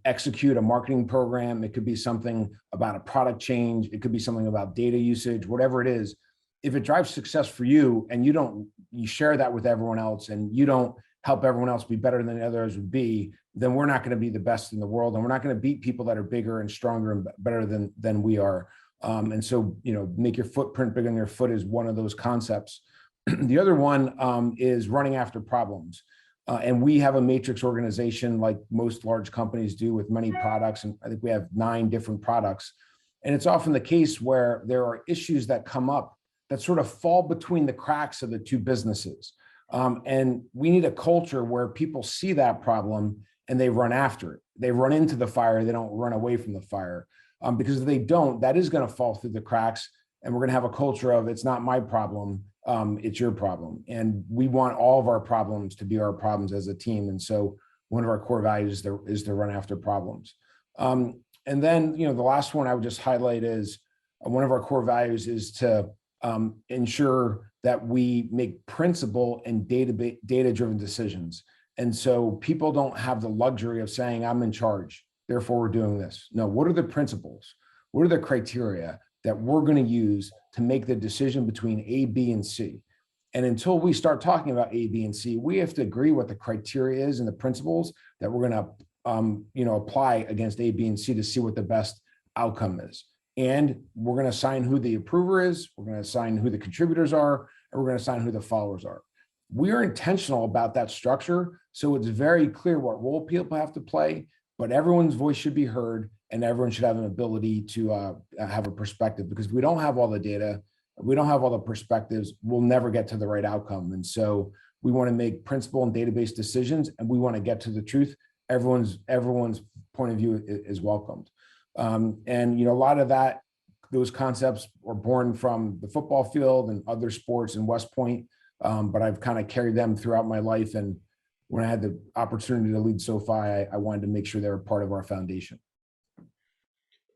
execute a marketing program. It could be something about a product change. It could be something about data usage, whatever it is. If it drives success for you and you share that with everyone else and you don't help everyone else be better than the others would be, then we're not going to be the best in the world. And we're not going to beat people that are bigger and stronger and better than we are. And so, make your footprint bigger than your foot is one of those concepts. The other one is running after problems. And we have a matrix organization like most large companies do with many products. And I think we have 9 different products. And it's often the case where there are issues that come up that sort of fall between the cracks of the two businesses. And we need a culture where people see that problem and they run after it. They run into the fire. They don't run away from the fire. Because if they don't, that is going to fall through the cracks. And we're going to have a culture of it's not my problem. It's your problem. And we want all of our problems to be our problems as a team. And so one of our core values is to run after problems. And then, the last one I would just highlight is one of our core values is to ensure that we make principle and data-driven decisions. And so people don't have the luxury of saying, I'm in charge, therefore we're doing this. No, what are the principles? What are the criteria that we're going to use to make the decision between A, B, and C? And until we start talking about A, B, and C, we have to agree what the criteria is and the principles that we're going to, apply against A, B, and C to see what the best outcome is. And we're going to assign who the approver is. We're going to assign who the contributors are, and we're going to assign who the followers are. we are intentional about that structure. So it's very clear what role people have to play, but everyone's voice should be heard and everyone should have an ability to have a perspective, because if we don't have all the data, we don't have all the perspectives, we'll never get to the right outcome. And so we want to make principle and database decisions, and we want to get to the truth. Everyone's point of view is welcomed. And, a lot of those concepts were born from the football field and other sports in West Point. But I've kind of carried them throughout my life. And when I had the opportunity to lead SoFi, I wanted to make sure they were part of our foundation.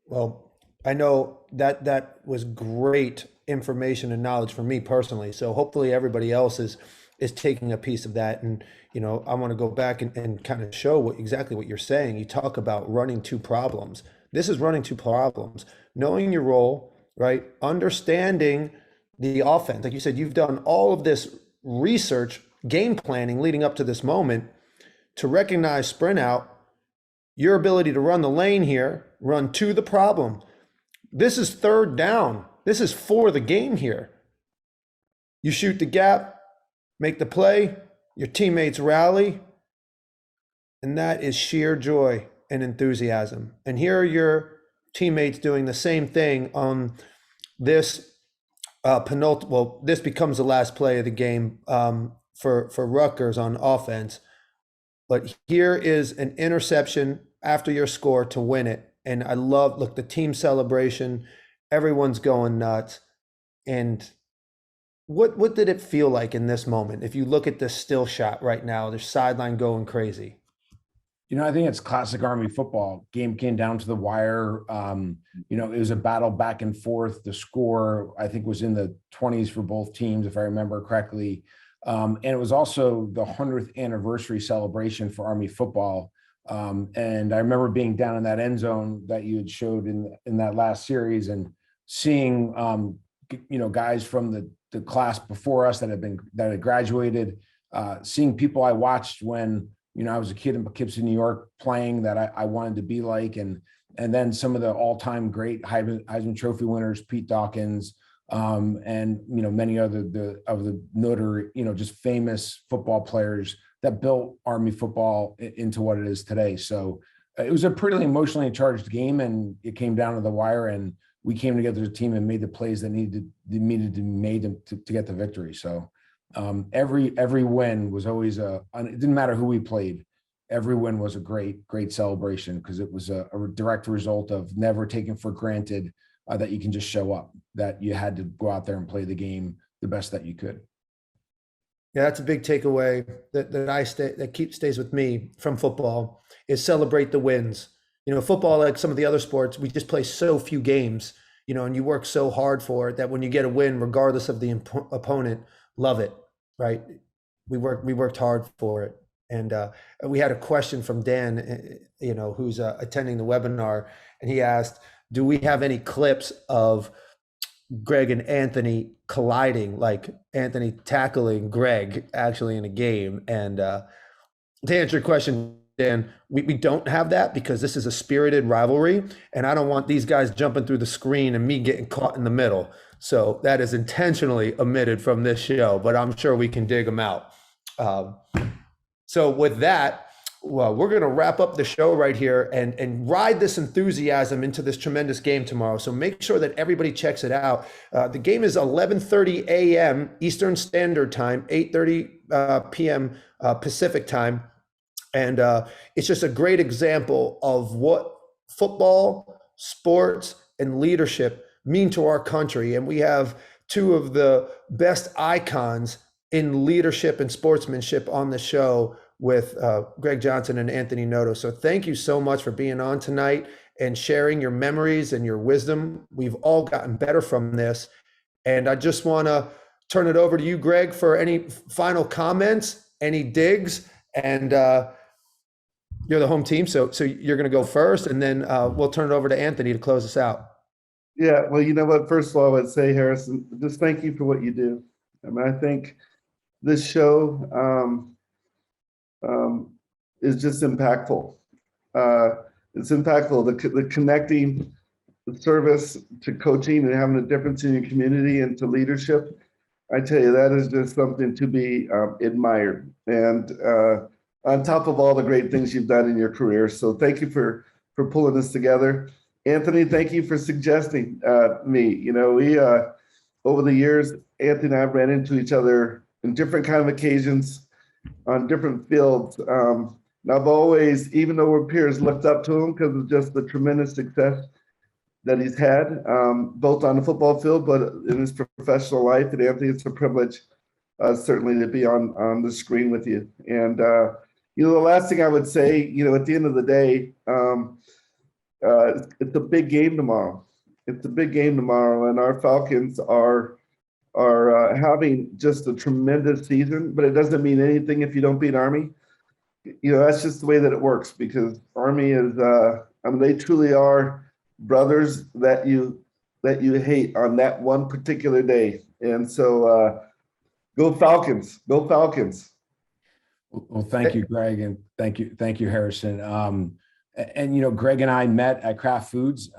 Well, I know that was great information and knowledge for me personally. So hopefully everybody else is taking a piece of that. And, I want to go back and kind of show exactly what you're saying. You talk about running two problems. This is running two problems, knowing your role, right? Understanding the offense. Like you said, you've done all of this research, game planning leading up to this moment to recognize sprint out, your ability to run the lane here, run to the problem. This is third down. This is for the game here. You shoot the gap, make the play, your teammates rally, and that is sheer joy and enthusiasm. And here are your teammates doing the same thing on this penultimate. Well, this becomes the last play of the game for Rutgers on offense. But here is an interception after your score to win it. And I look, the team celebration, everyone's going nuts. And what did it feel like in this moment? If you look at this still shot right now, there's sideline going crazy. I think it's classic Army football. Game came down to the wire. It was a battle back and forth. The score, I think, was in the 20s for both teams, if I remember correctly. And it was also the 100th anniversary celebration for Army football. And I remember being down in that end zone that you had showed in that last series, and seeing, guys from the class before us that had graduated, seeing people I watched when, I was a kid in Poughkeepsie, New York, playing that I wanted to be like, and then some of the all-time great Heisman Trophy winners, Pete Dawkins, and many other of the Noto, just famous football players that built Army football into what it is today. So it was a pretty emotionally charged game, and it came down to the wire, and we came together as a team and made the plays that needed to be made to get the victory. So every win was always it didn't matter who we played. Every win was a great celebration, because it was a direct result of never taking for granted that you can just show up, that you had to go out there and play the game the best that you could. Yeah, that's a big takeaway that stays with me from football, is celebrate the wins. Football, like some of the other sports, we just play so few games, and you work so hard for it that when you get a win, regardless of the opponent, love it, right? We worked hard for it. And we had a question from Dan, who's attending the webinar, and he asked, do we have any clips of Greg and Anthony colliding, like Anthony tackling Greg actually in a game? And to answer your question, Dan, we don't have that, because this is a spirited rivalry, and I don't want these guys jumping through the screen and me getting caught in the middle. So that is intentionally omitted from this show, but I'm sure we can dig them out. So with that, well, we're going to wrap up the show right here and ride this enthusiasm into this tremendous game tomorrow. So make sure that everybody checks it out. The game is 11:30 a.m. Eastern Standard Time, 8:30 p.m. Pacific Time. And it's just a great example of what football, sports, and leadership mean to our country. And we have two of the best icons in leadership and sportsmanship on the show with Greg Johnson and Anthony Noto. So thank you so much for being on tonight and sharing your memories and your wisdom. We've all gotten better from this. And I just want to turn it over to you, Greg, for any final comments, any digs, and you're the home team. So you're going to go first, and then we'll turn it over to Anthony to close us out. Yeah, well, you know what? First of all, I would say, Harrison, just thank you for what you do. I mean, I think this show is just impactful. It's impactful, the connecting the service to coaching and having a difference in your community and to leadership. I tell you, that is just something to be admired. And on top of all the great things you've done in your career. So thank you for pulling this together. Anthony, thank you for suggesting me. You know, we over the years, Anthony and I ran into each other in different kind of occasions on different fields. And I've always, even though we're peers, looked up to him because of just the tremendous success that he's had, both on the football field, but in his professional life. And Anthony, it's a privilege, certainly, to be on the screen with you. And you know, the last thing I would say, you know, at the end of the day, it's a big game tomorrow. It's a big game tomorrow, and our Falcons are having just a tremendous season. But it doesn't mean anything if you don't beat Army. You know, that's just the way that it works, because Army is, I mean, they truly are brothers that you hate on that one particular day. And so go Falcons, go Falcons. Well, thank you, Greg, and thank you, Harrison. And you know, Greg and I met at Kraft Foods.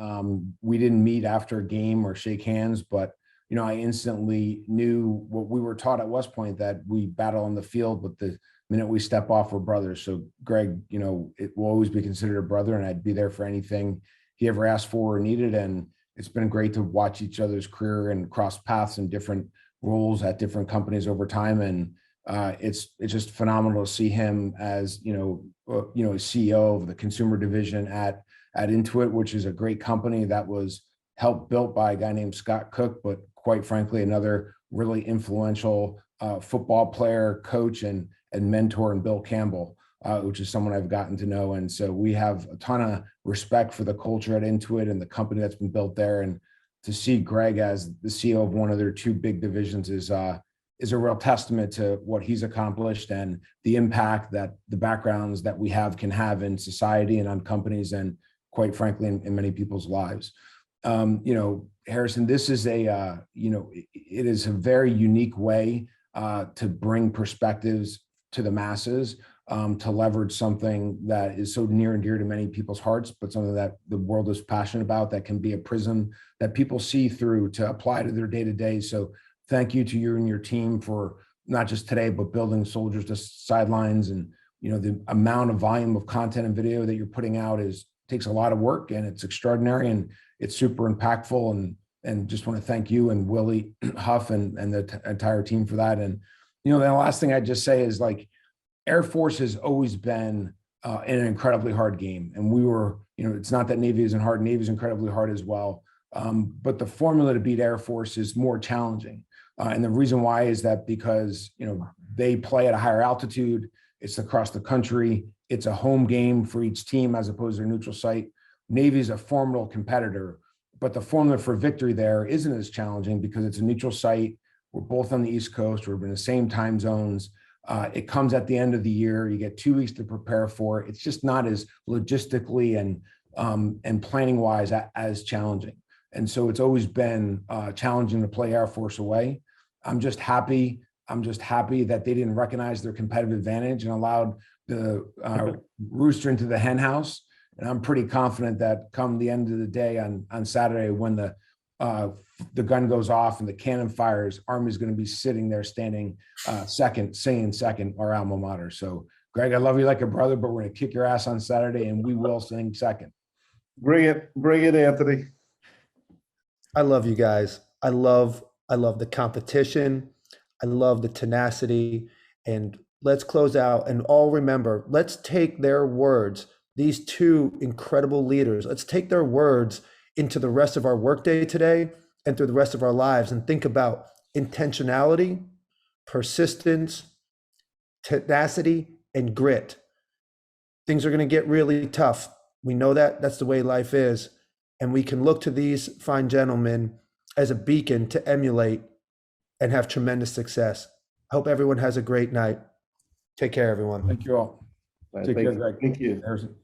We didn't meet after a game or shake hands, but you know, I instantly knew what we were taught at West Point, that we battle on the field, but the minute we step off, we're brothers. So Greg, you know, it will always be considered a brother, and I'd be there for anything he ever asked for or needed. And it's been great to watch each other's career and cross paths in different roles at different companies over time. And it's just phenomenal to see him as, you know, CEO of the consumer division at Intuit, which is a great company that was helped built by a guy named Scott Cook, but quite frankly, another really influential football player, coach, and mentor, and Bill Campbell, which is someone I've gotten to know. And so we have a ton of respect for the culture at Intuit and the company that's been built there. And to see Greg as the CEO of one of their two big divisions is a real testament to what he's accomplished and the impact that the backgrounds that we have can have in society and on companies, and quite frankly, in many people's lives. You know, Harrison, this is you know, it is a very unique way to bring perspectives to the masses, to leverage something that is so near and dear to many people's hearts, but something that the world is passionate about, that can be a prism that people see through to apply to their day-to-day. So thank you to you and your team for not just today, but building Soldiers to Sidelines. And, you know, the amount of volume of content and video that you're putting out takes a lot of work, and it's extraordinary, and it's super impactful. And just want to thank you and Willie Huff and the entire team for that. And, you know, the last thing I'd just say is, like, Air Force has always been in an incredibly hard game. And we were, you know, it's not that Navy isn't hard. Navy is incredibly hard as well. But the formula to beat Air Force is more challenging. And the reason why is that because, you know, they play at a higher altitude. It's across the country. It's a home game for each team as opposed to a neutral site. Navy is a formidable competitor, but the formula for victory there isn't as challenging because it's a neutral site. We're both on the East Coast. We're in the same time zones. It comes at the end of the year. You get 2 weeks to prepare for it. It's just not as logistically and planning wise as challenging. And so it's always been challenging to play Air Force away. I'm just happy that they didn't recognize their competitive advantage and allowed the rooster into the hen house. And I'm pretty confident that come the end of the day on Saturday, when the gun goes off and the cannon fires, Army's going to be sitting there standing second, singing second, our alma mater. So, Greg, I love you like a brother, but we're going to kick your ass on Saturday, and we will sing second. Bring it, Anthony. I love you guys. I love the competition. I love the tenacity. And let's close out and all remember, let's take their words, these two incredible leaders, let's take their words into the rest of our workday today and through the rest of our lives, and think about intentionality, persistence, tenacity, and grit. Things are going to get really tough. We know that. That's the way life is. And we can look to these fine gentlemen as a beacon to emulate and have tremendous success. I hope everyone has a great night. Take care, everyone. Thank you all. Take care, Greg. Thank you. Harrison.